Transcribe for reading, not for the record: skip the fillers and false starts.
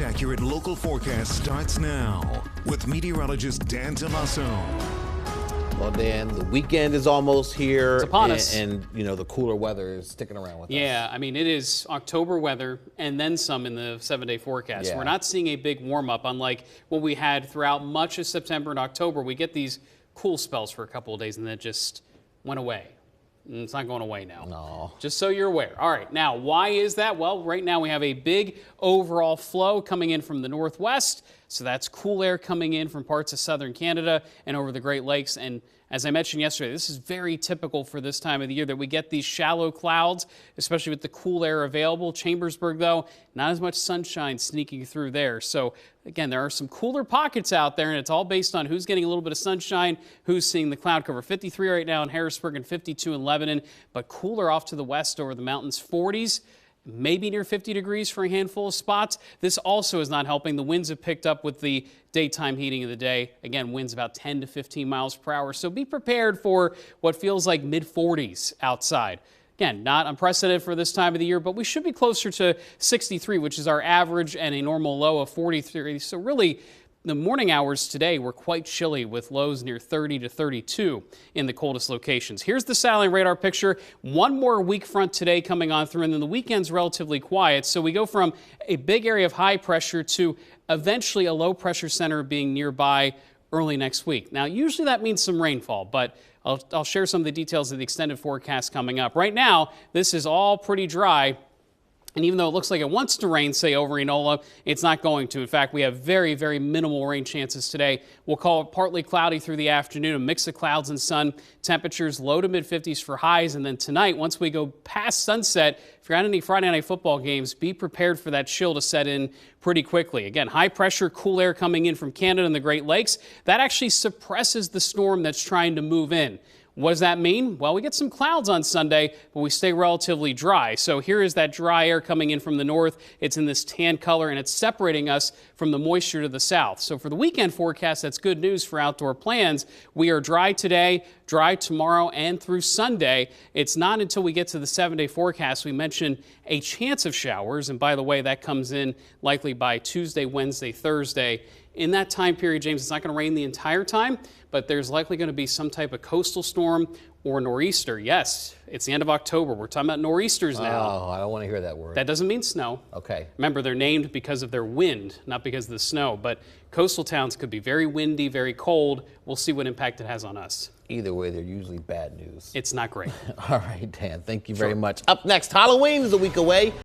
accurate local forecast starts now with meteorologist Dan Tomaso. Well, Dan, the weekend is almost here. It's upon us. And, you know, the cooler weather is sticking around with us. Yeah, I mean, it is October weather and then some in the 7-day forecast. Yeah. We're not seeing a big warm-up, unlike what we had throughout much of September and October. We get these cool spells for a couple of days and then it just went away. And it's not going away now. No. Just so you're aware. All right, now, why is that? Well, right now we have a big overall flow coming in from the northwest. So that's cool air coming in from parts of southern Canada and over the Great Lakes. And as I mentioned yesterday, this is very typical for this time of the year that we get these shallow clouds, especially with the cool air available. Chambersburg, though, not as much sunshine sneaking through there. So again, there are some cooler pockets out there, and it's all based on who's getting a little bit of sunshine, who's seeing the cloud cover. 53 right now in Harrisburg and 52 in Lebanon, but cooler off to the west over the mountains, 40s. Maybe near 50 degrees for a handful of spots. This also is not helping. The winds have picked up with the daytime heating of the day. Again, winds about 10 to 15 miles per hour. So be prepared for what feels like mid-40s outside. Again, not unprecedented for this time of the year, but we should be closer to 63, which is our average, and a normal low of 43. So really, the morning hours today were quite chilly with lows near 30 to 32 in the coldest locations. Here's the satellite radar picture. One more weak front today coming on through, and then the weekend's relatively quiet. So we go from a big area of high pressure to eventually a low pressure center being nearby early next week. Now, usually that means some rainfall, but I'll share some of the details of the extended forecast coming up. Right now, this is all pretty dry. And even though it looks like it wants to rain, say, over Enola, it's not going to. In fact, we have very, very minimal rain chances today. We'll call it partly cloudy through the afternoon, a mix of clouds and sun. Temperatures low to mid-50s for highs. And then tonight, once we go past sunset, if you're at any Friday night football games, be prepared for that chill to set in pretty quickly. Again, high pressure, cool air coming in from Canada and the Great Lakes. That actually suppresses the storm that's trying to move in. What does that mean? Well, we get some clouds on Sunday, but we stay relatively dry. So here is that dry air coming in from the north. It's in this tan color, and it's separating us from the moisture to the south. So for the weekend forecast, that's good news for outdoor plans. We are dry today, dry tomorrow, and through Sunday. It's not until we get to the 7-day forecast we mentioned a chance of showers. And by the way, that comes in likely by Tuesday, Wednesday, Thursday. In that time period, James, it's not going to rain the entire time, but there's likely going to be some type of coastal storm or nor'easter. Yes, it's the end of October. We're talking about nor'easters now. Oh, I don't want to hear that word. That doesn't mean snow. Okay. Remember, they're named because of their wind, not because of the snow. But coastal towns could be very windy, very cold. We'll see what impact it has on us. Either way, they're usually bad news. It's not great. All right, Dan, thank you very much. Up next, Halloween is a week away.